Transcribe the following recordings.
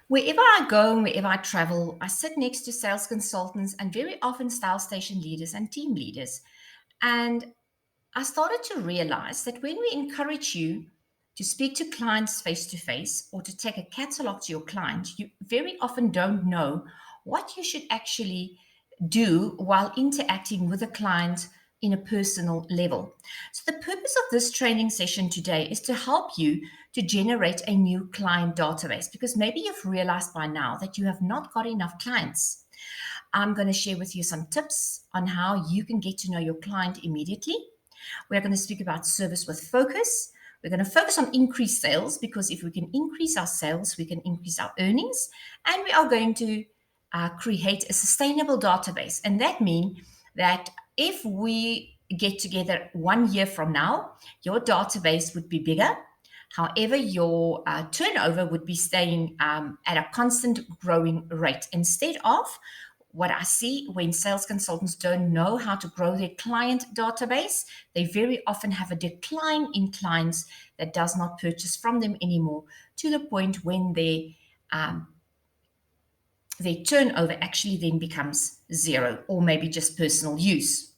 Wherever I go and wherever I travel, I sit next to sales consultants and very often style station leaders and team leaders. And I started to realize that when we encourage you to speak to clients face to face or to take a catalog to your client, you very often don't know what you should actually do while interacting with a client in a personal level. So, the purpose of this training session today is to help you to generate a new client database because maybe you've realized by now that you have not got enough clients. I'm going to share with you some tips on how you can get to know your client immediately. We're going to speak about service with focus. We're going to focus on increased sales because if we can increase our sales, we can increase our earnings. And we are going to create a sustainable database. And that means that if we get together 1 year from now, your database would be bigger. However, your turnover would be staying at a constant growing rate instead of what I see when sales consultants don't know how to grow their client database, they very often have a decline in clients that does not purchase from them anymore to the point when their turnover actually then becomes zero or maybe just personal use.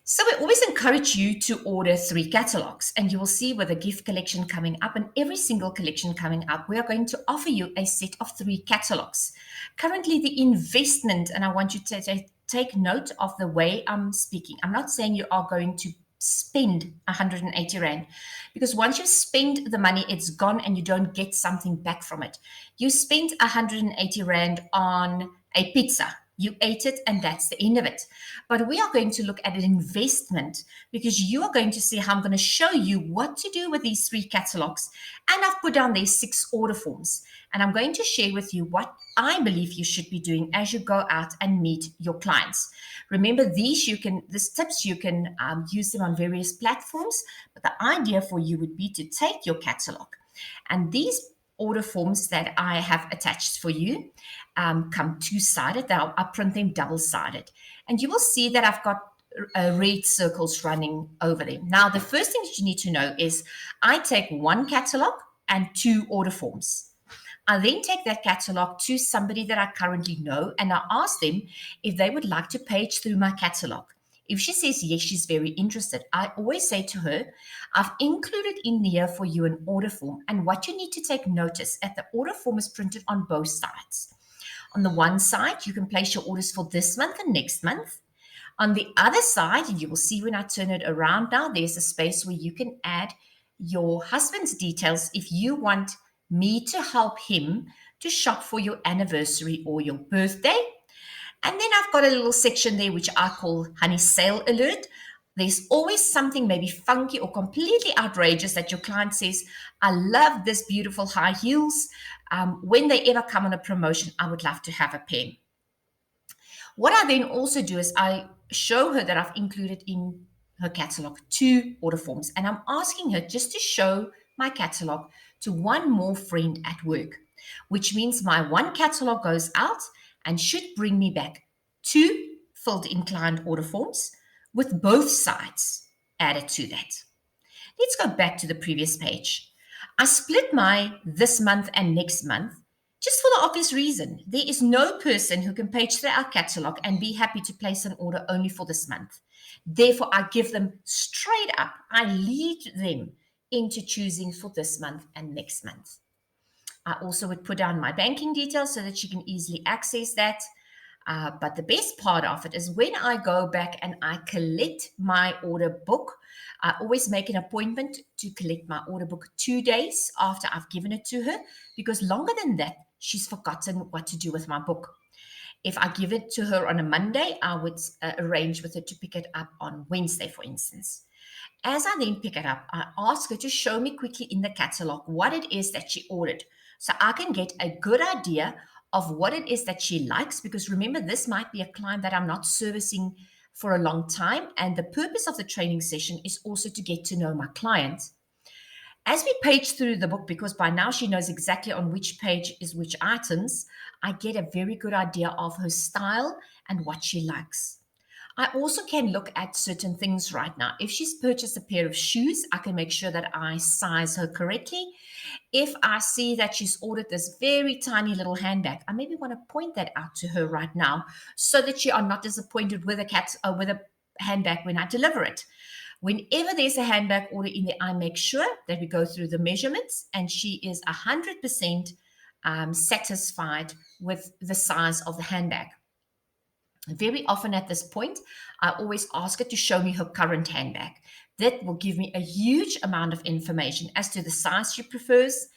So we always encourage you to order 3 catalogs, and you will see with a gift collection coming up and every single collection coming up, we are going to offer you a set of 3 catalogs. Currently, the investment, and I want you to take note of the way I'm speaking. I'm not saying you are going to spend 180 Rand because once you spend the money, it's gone and you don't get something back from it. You spent 180 Rand on a pizza. You ate it, and that's the end of it. But we are going to look at an investment because you are going to see how I'm going to show you what to do with these 3 catalogs. And I've put down there 6 order forms. And I'm going to share with you what I believe you should be doing as you go out and meet your clients. Remember, these tips you can use them on various platforms. But the idea for you would be to take your catalog and these order forms that I have attached for you come two-sided. I print them double-sided. And you will see that I've got red circles running over them. Now, the first thing that you need to know is I take 1 catalog and 2 order forms. I then take that catalog to somebody that I currently know and I ask them if they would like to page through my catalog. If she says yes, she's very interested, I always say to her, I've included in here for you an order form. And what you need to take notice that the order form is printed on both sides. On the one side, you can place your orders for this month and next month. On the other side, you will see when I turn it around now, there's a space where you can add your husband's details if you want me to help him to shop for your anniversary or your birthday. And then I've got a little section there which I call Honey Sale Alert. There's always something maybe funky or completely outrageous that your client says, I love this beautiful high heels. When they ever come on a promotion, I would love to have a pair. What I then also do is I show her that I've included in her catalog 2 order forms, and I'm asking her just to show my catalog to one more friend at work, which means my 1 catalog goes out and should bring me back 2 filled in client order forms with both sides added to that. Let's go back to the previous page. I split my this month and next month just for the obvious reason. There is no person who can page through our catalog and be happy to place an order only for this month. Therefore, I give them straight up, I lead them into choosing for this month and next month. I also would put down my banking details so that she can easily access that. But the best part of it is when I go back and I collect my order book, I always make an appointment to collect my order book 2 days after I've given it to her, because longer than that, she's forgotten what to do with my book. If I give it to her on a Monday, I would arrange with her to pick it up on Wednesday, for instance. As I then pick it up, I ask her to show me quickly in the catalog what it is that she ordered so I can get a good idea of what it is that she likes. Because remember, this might be a client that I'm not servicing for a long time. And the purpose of the training session is also to get to know my client. As we page through the book, because by now she knows exactly on which page is which items, I get a very good idea of her style and what she likes. I also can look at certain things right now. If she's purchased a pair of shoes, I can make sure that I size her correctly. If I see that she's ordered this very tiny little handbag, I maybe want to point that out to her right now so that she are not disappointed with with a handbag when I deliver it. Whenever there's a handbag order in there, I make sure that we go through the measurements and she is 100% satisfied with the size of the handbag. Very often at this point, I always ask her to show me her current handbag. That will give me a huge amount of information as to the size she prefers,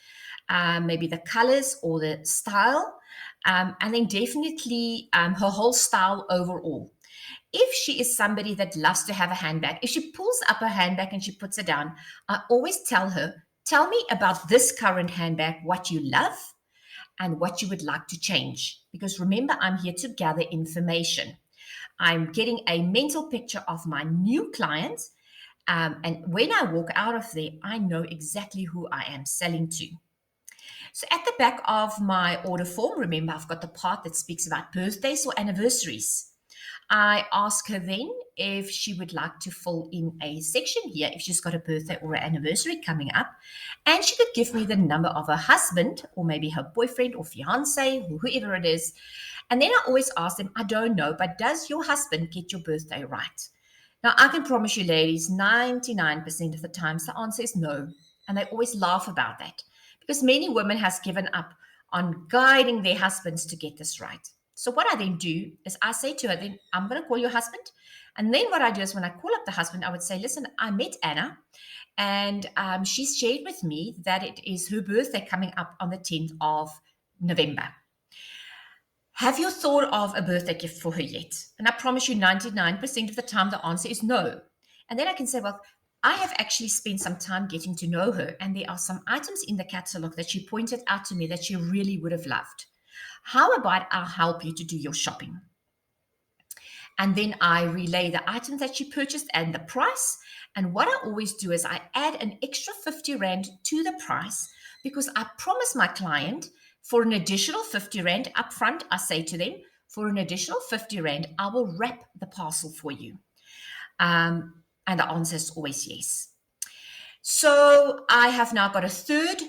maybe the colors or the style, and then definitely her whole style overall. If she is somebody that loves to have a handbag, if she pulls up her handbag and she puts it down, I always tell her, tell me about this current handbag, what you love and what you would like to change. Because remember, I'm here to gather information. I'm getting a mental picture of my new client. And when I walk out of there, I know exactly who I am selling to. So at the back of my order form, remember, I've got the part that speaks about birthdays or anniversaries. I ask her then if she would like to fill in a section here if she's got a birthday or an anniversary coming up. And she could give me the number of her husband or maybe her boyfriend or fiance or whoever it is. And then I always ask them, I don't know, but does your husband get your birthday right? Now, I can promise you, ladies, 99% of the times the answer is no. And they always laugh about that because many women has given up on guiding their husbands to get this right. So what I then do is I say to her, then I'm going to call your husband. And then what I do is when I call up the husband, I would say, listen, I met Anna and she's shared with me that it is her birthday coming up on the 10th of November. Have you thought of a birthday gift for her yet? And I promise you 99% of the time the answer is no. And then I can say, well, I have actually spent some time getting to know her, and there are some items in the catalog that she pointed out to me that she really would have loved. How about I'll help you to do your shopping? And then I relay the items that she purchased and the price. And what I always do is I add an extra 50 Rand to the price because I promise my client for an additional 50 Rand upfront, I say to them, for an additional 50 Rand, I will wrap the parcel for you. And the answer is always yes. So I have now got a third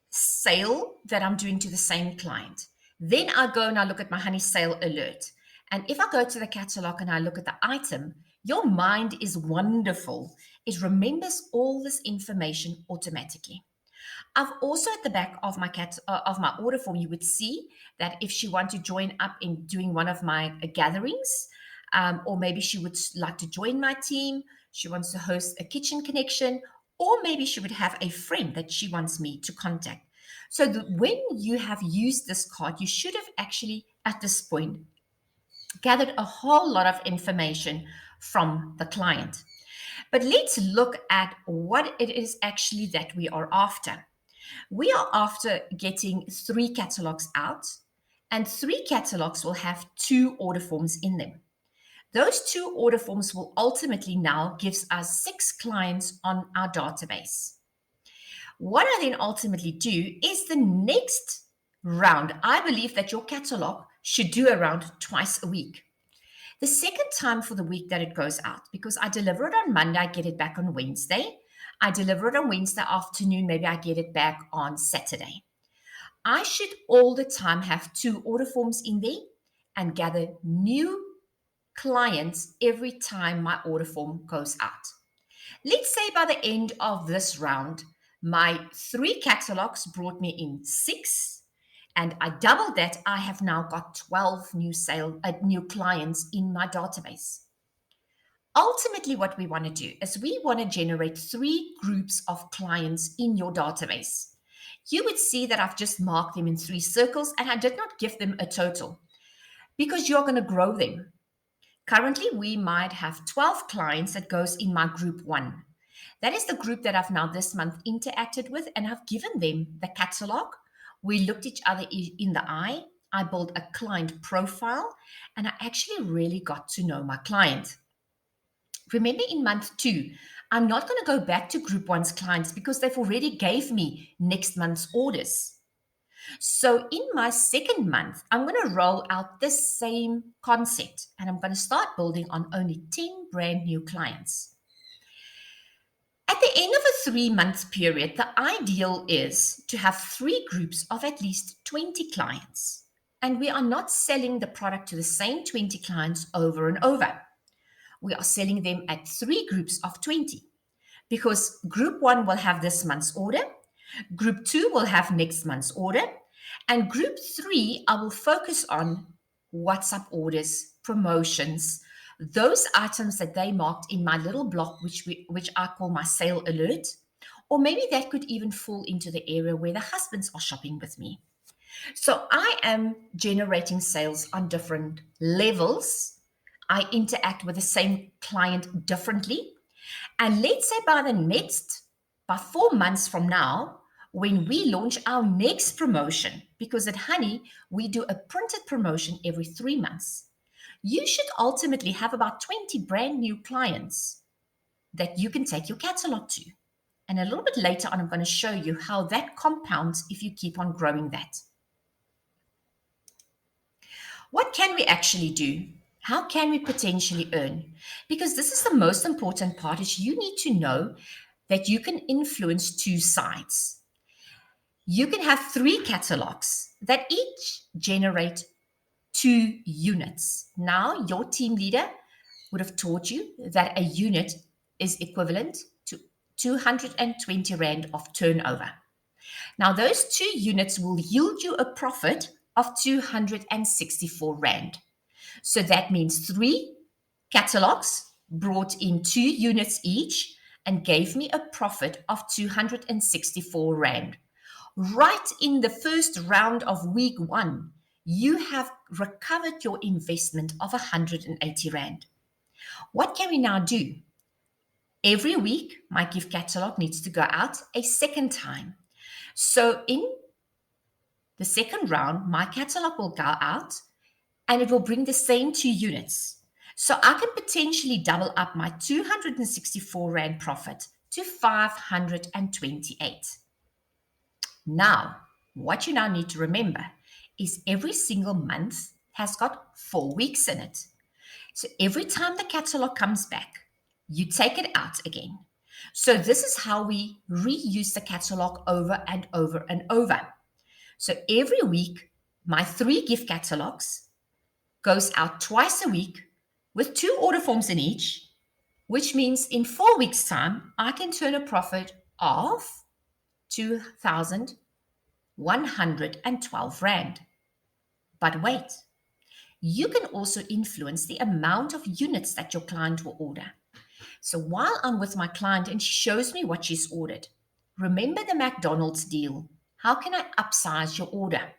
sale that I'm doing to the same client. Then I go and I look at my honey sale alert. And if I go to the catalog and I look at the item, your mind is wonderful. It remembers all this information automatically. I've also at the back of my order form, you would see that if she want to join up in doing one of my gatherings, or maybe she would like to join my team, she wants to host a kitchen connection, or maybe she would have a friend that she wants me to contact. So when you have used this card, you should have actually at this point gathered a whole lot of information from the client. But let's look at what it is actually that we are after. We are after getting 3 catalogs out, and 3 catalogs will have 2 order forms in them. Those 2 order forms will ultimately now gives us 6 clients on our database. What I then ultimately do is the next round. I believe that your catalog should do around twice a week. The second time for the week that it goes out, because I deliver it on Monday, I get it back on Wednesday. I deliver it on Wednesday afternoon, maybe I get it back on Saturday. I should all the time have 2 order forms in there and gather new clients every time my order form goes out. Let's say by the end of this round, my 3 catalogs brought me in 6, and I doubled that. I have now got 12 new clients in my database. Ultimately, what we want to do is we want to generate 3 groups of clients in your database. You would see that I've just marked them in 3 circles and I did not give them a total because you're going to grow them. Currently, we might have 12 clients that goes in my group 1. That is the group that I've now this month interacted with, and I've given them the catalog. We looked each other in the eye. I built a client profile, and I actually really got to know my client. Remember in month 2, I'm not going to go back to group 1's clients because they've already gave me next month's orders. So in my second month, I'm going to roll out this same concept and I'm going to start building on only 10 brand new clients. At the end of a 3-month period, the ideal is to have 3 groups of at least 20 clients. And we are not selling the product to the same 20 clients over and over. We are selling them at 3 groups of 20 because group 1 will have this month's order, group 2 will have next month's order, and group 3, I will focus on WhatsApp orders, promotions, those items that they marked in my little block, which I call my sale alert. Or maybe that could even fall into the area where the husbands are shopping with me. So I am generating sales on different levels. I interact with the same client differently. And let's say by 4 months from now, when we launch our next promotion, because at Honey, we do a printed promotion every 3 months, you should ultimately have about 20 brand new clients that you can take your catalog to. And a little bit later on, I'm going to show you how that compounds if you keep on growing that. What can we actually do? How can we potentially earn? Because this is the most important part is you need to know that you can influence 2 sides. You can have 3 catalogs that each generate 2 units. Now, your team leader would have taught you that a unit is equivalent to 220 Rand of turnover. Now, those 2 units will yield you a profit of 264 Rand. So that means 3 catalogs brought in 2 units each and gave me a profit of 264 Rand. Right in the first round of week 1, you have recovered your investment of 180 Rand. What can we now do? Every week, my gift catalog needs to go out a second time. So in the second round, my catalog will go out and it will bring the same 2 units. So I can potentially double up my 264 Rand profit to 528. Now, what you now need to remember is every single month has got 4 weeks in it. So every time the catalog comes back, you take it out again. So this is how we reuse the catalog over and over and over. So every week, my 3 gift catalogs goes out twice a week with 2 order forms in each, which means in 4 weeks' time, I can turn a profit of 2,112 Rand. But wait, you can also influence the amount of units that your client will order. So while I'm with my client and she shows me what she's ordered, remember the McDonald's deal. How can I upsize your order?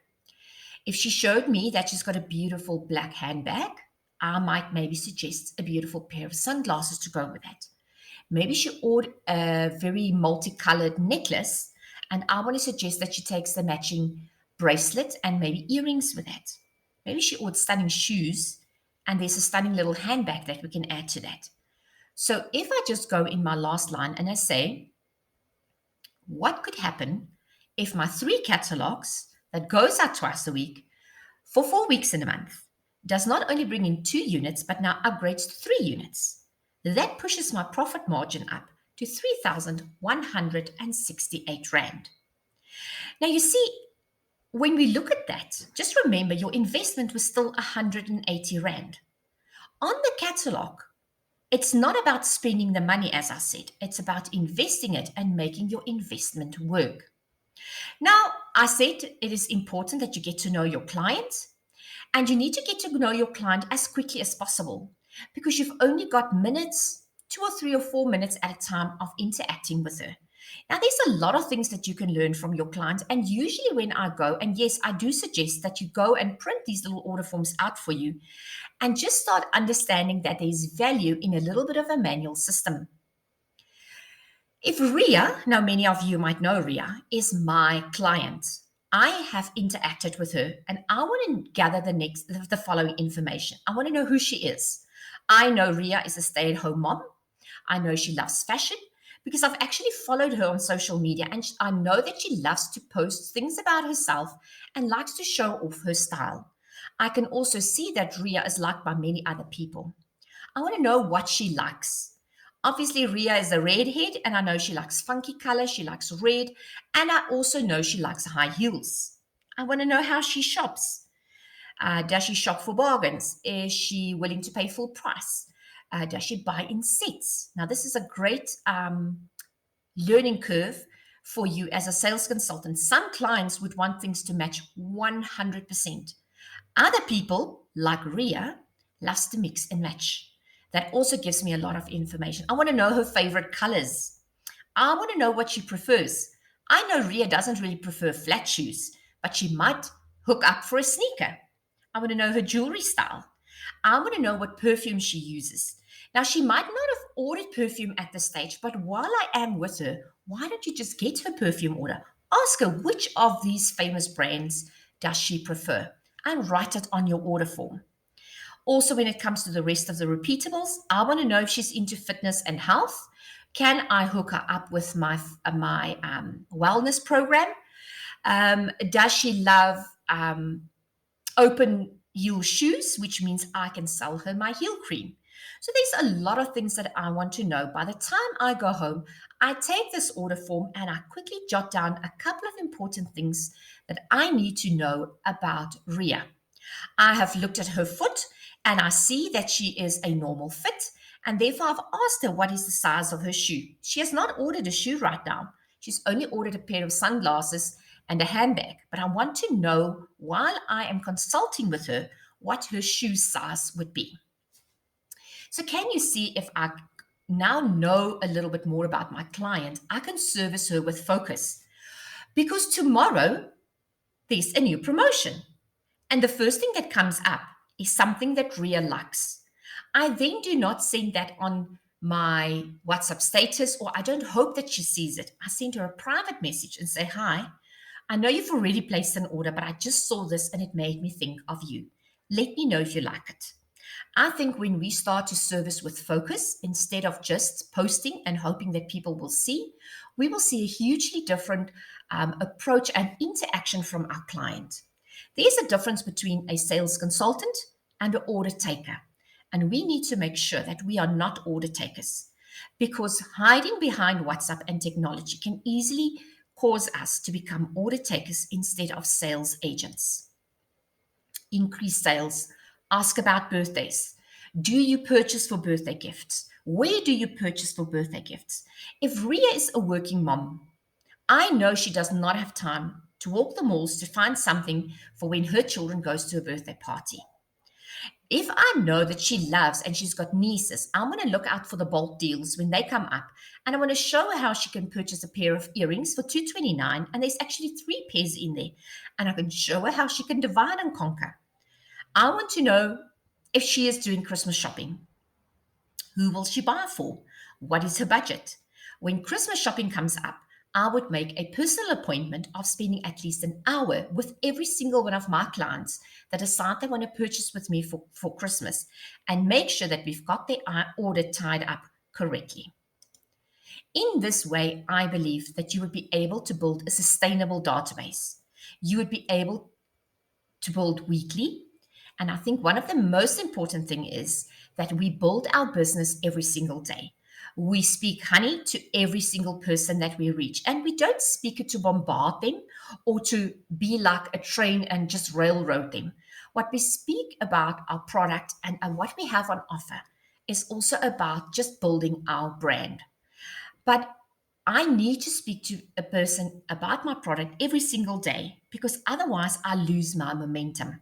If she showed me that she's got a beautiful black handbag, I might maybe suggest a beautiful pair of sunglasses to go with that. Maybe she ordered a very multicolored necklace, and I want to suggest that she takes the matching bracelet and maybe earrings with that. Maybe she ordered stunning shoes, and there's a stunning little handbag that we can add to that. So if I just go in my last line and I say, what could happen if my 3 catalogs that goes out twice a week for 4 weeks in a month does not only bring in 2 units, but now upgrades to 3 units? That pushes my profit margin up to 3,168 Rand. Now, you see, when we look at that, just remember your investment was still 180 Rand. On the catalog, it's not about spending the money, as I said. It's about investing it and making your investment work. Now, I said it is important that you get to know your client, and you need to get to know your client as quickly as possible because you've only got minutes, 2 or 3 or 4 minutes at a time of interacting with her. Now, there's a lot of things that you can learn from your client. And usually when I go, and yes, I do suggest that you go and print these little order forms out for you and just start understanding that there's value in a little bit of a manual system. If Ria, now many of you might know Ria, is my client, I have interacted with her and I want to gather the following information. I want to know who she is. I know Ria is a stay-at-home mom. I know she loves fashion because I've actually followed her on social media and I know that she loves to post things about herself and likes to show off her style. I can also see that Ria is liked by many other people. I want to know what she likes. Obviously, Ria is a redhead, and I know she likes funky color, she likes red, and I also know she likes high heels. I want to know how she shops. Does she shop for bargains? Is she willing to pay full price? Does she buy in sets? Now, this is a great learning curve for you as a sales consultant. Some clients would want things to match 100%. Other people, like Ria, loves to mix and match. That also gives me a lot of information. I want to know her favorite colors. I want to know what she prefers. I know Ria doesn't really prefer flat shoes, but she might hook up for a sneaker. I want to know her jewelry style. I want to know what perfume she uses. Now, she might not have ordered perfume at this stage, but while I am with her, why don't you just get her perfume order? Ask her which of these famous brands does she prefer and write it on your order form. Also, when it comes to the rest of the repeatables, I want to know if she's into fitness and health. Can I hook her up with my wellness program? Does she love open heel shoes, which means I can sell her my heel cream? So there's a lot of things that I want to know. By the time I go home, I take this order form and I quickly jot down a couple of important things that I need to know about Ria. I have looked at her foot and I see that she is a normal fit. And therefore, I've asked her what is the size of her shoe. She has not ordered a shoe right now. She's only ordered a pair of sunglasses and a handbag. But I want to know while I am consulting with her what her shoe size would be. So, can you see if I now know a little bit more about my client, I can service her with focus because tomorrow there's a new promotion. And the first thing that comes up is something that Ria likes. I then do not send that on my WhatsApp status, or I don't hope that she sees it. I send her a private message and say, "Hi, I know you've already placed an order, but I just saw this and it made me think of you. Let me know if you like it." I think when we start to service with focus instead of just posting and hoping that people will see, we will see a hugely different approach and interaction from our client. There's a difference between a sales consultant and an order taker. And we need to make sure that we are not order takers because hiding behind WhatsApp and technology can easily cause us to become order takers instead of sales agents. Increase sales. Ask about birthdays. Do you purchase for birthday gifts? Where do you purchase for birthday gifts? If Ria is a working mom, I know she does not have time to walk the malls to find something for when her children goes to a birthday party. If I know that she loves and she's got nieces, I'm going to look out for the bulk deals when they come up and I want to show her how she can purchase a pair of earrings for $229 and there's actually 3 pairs in there and I can show her how she can divide and conquer. I want to know if she is doing Christmas shopping. Who will she buy for? What is her budget? When Christmas shopping comes up, I would make a personal appointment of spending at least an hour with every single one of my clients that decide they want to purchase with me for Christmas and make sure that we've got their order tied up correctly. In this way, I believe that you would be able to build a sustainable database. You would be able to build weekly. And I think one of the most important thing is that we build our business every single day. We speak honey to every single person that we reach. And we don't speak it to bombard them or to be like a train and just railroad them. What we speak about our product and what we have on offer is also about just building our brand. But I need to speak to a person about my product every single day because otherwise I lose my momentum.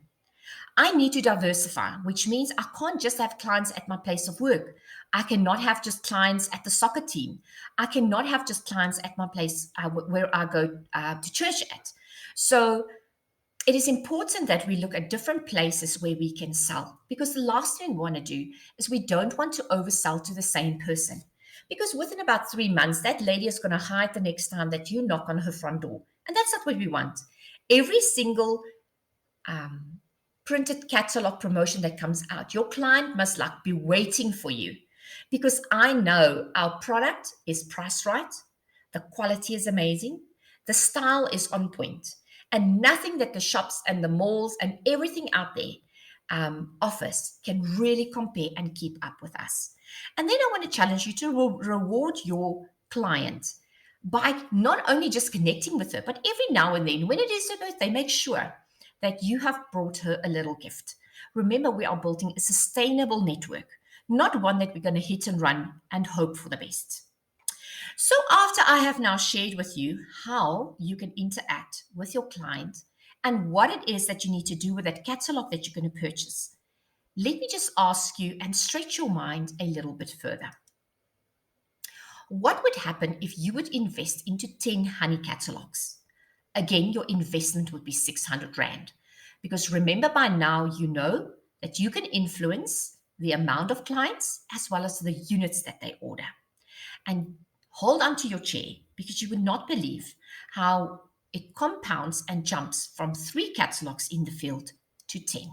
I need to diversify, which means I can't just have clients at my place of work. I cannot have just clients at the soccer team. I cannot have just clients at my place where I go to church at. So it is important that we look at different places where we can sell because the last thing we want to do is we don't want to oversell to the same person. Because within about 3 months, that lady is going to hide the next time that you knock on her front door. And that's not what we want. Every single printed catalog promotion that comes out, your client must like be waiting for you. because I know our product is priced right, the quality is amazing, the style is on point, and nothing that the shops and the malls and everything out there offers can really compare and keep up with us. And then I want to challenge you to reward your client by not only just connecting with her, but every now and then, when it is her birthday, make sure that you have brought her a little gift. Remember, we are building a sustainable network, not one that we're going to hit and run and hope for the best. So, after I have now shared with you how you can interact with your client and what it is that you need to do with that catalog that you're going to purchase, let me just ask you and stretch your mind a little bit further. What would happen if you would invest into 10 honey catalogs? Again, your investment would be 600 Rand. Because remember, by now, you know that you can influence the amount of clients as well as the units that they order. And hold on to your chair because you would not believe how it compounds and jumps from 3 catalogs in the field to 10.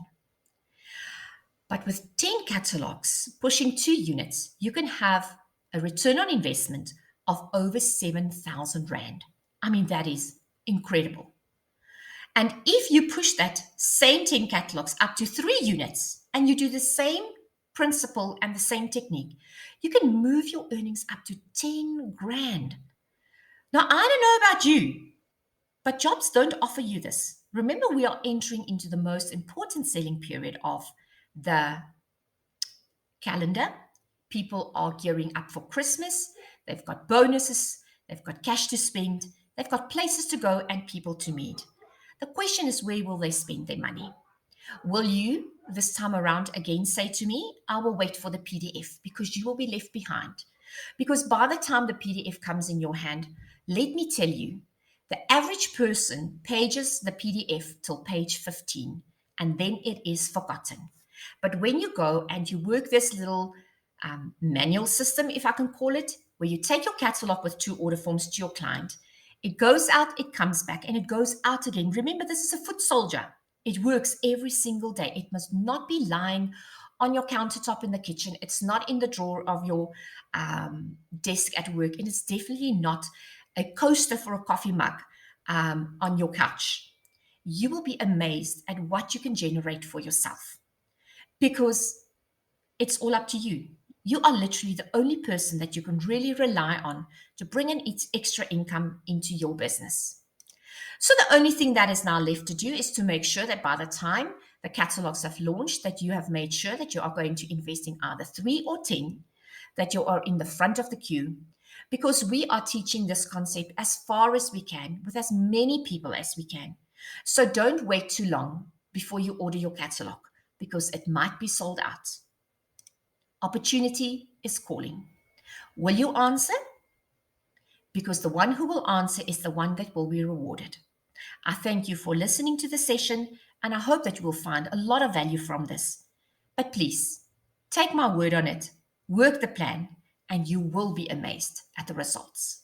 But with 10 catalogs pushing 2 units, you can have a return on investment of over 7,000 Rand. I mean, that is incredible. And if you push that same 10 catalogs up to 3 units and you do the same principle and the same technique, you can move your earnings up to 10 grand. Now, I don't know about you, but jobs don't offer you this. Remember, we are entering into the most important selling period of the calendar. People are gearing up for Christmas. They've got bonuses, they've got cash to spend, they've got places to go and people to meet. The question is, where will they spend their money? Will you, this time around, again say to me, I will wait for the PDF because you will be left behind? Because by the time the PDF comes in your hand, let me tell you, the average person pages the PDF till page 15 and then it is forgotten. But when you go and you work this little manual system, if I can call it, where you take your catalog with 2 order forms to your client, it goes out, it comes back, and it goes out again. Remember, this is a foot soldier. It works every single day. It must not be lying on your countertop in the kitchen. It's not in the drawer of your desk at work. And it's definitely not a coaster for a coffee mug on your couch. You will be amazed at what you can generate for yourself because it's all up to you. You are literally the only person that you can really rely on to bring in extra income into your business. So the only thing that is now left to do is to make sure that by the time the catalogs have launched, that you have made sure that you are going to invest in either 3 or 10, that you are in the front of the queue, because we are teaching this concept as far as we can with as many people as we can. So don't wait too long before you order your catalog because it might be sold out. Opportunity is calling. Will you answer? Because the one who will answer is the one that will be rewarded. I thank you for listening to the session, and I hope that you will find a lot of value from this. But please, take my word on it, work the plan, and you will be amazed at the results.